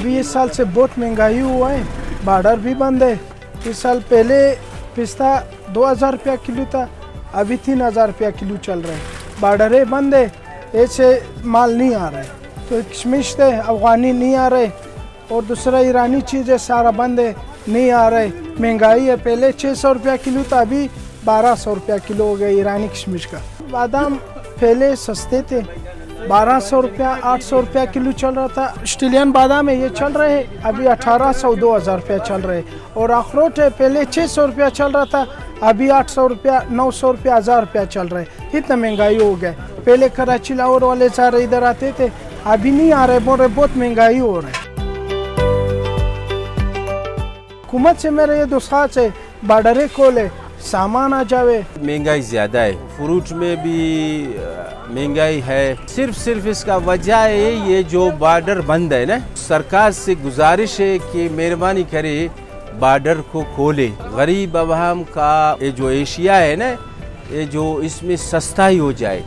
अभी इस साल से बहुत महंगाई हुआ है, बॉर्डर भी बंद है। इस साल पहले पिस्ता 2000 रुपया किलो था, अभी 3000 रुपया किलो चल रहा है। बॉर्डरें बंद है, ऐसे माल नहीं आ रहा है। तो किशमिश थे अफगानी नहीं आ रहे, और दूसरा ईरानी चीज़ें सारा बंद है, नहीं आ रहे। महंगाई है, पहले 600 रुपया किलो था, अभी 1200 रुपया किलो हो गया ईरानी किशमिश का। बादाम पहले सस्ते थे, 1200 रुपया 800 रुपया किलो चल रहा था। ऑस्ट्रेलियन बादाम है, ये चल रहे हैं अभी 1800 2000 रुपया चल रहे हैं। और अखरोट है, पहले 600 रुपया चल रहा था, अभी 800 रुपया 900 रुपया 1000 रुपया चल रहा है। इतना महंगाई हो गया। पहले कराची लाहौर वाले सारे इधर आते थे, अभी नहीं आ रहे, बोल रहे बहुत महंगाई हो रहा है। हुकूमत से मेरे ये दुस्खात है, बॉर्डरें खोले, सामान आ जावे। महंगाई ज़्यादा है, फ्रूट में भी महंगाई है। सिर्फ इसका वजह है ये जो बॉर्डर बंद है ना। सरकार से गुजारिश है कि मेहरबानी करे बॉर्डर को खोले। गरीब अवाम का ये जो एशिया है ना, ये जो इसमें सस्ता ही हो जाए।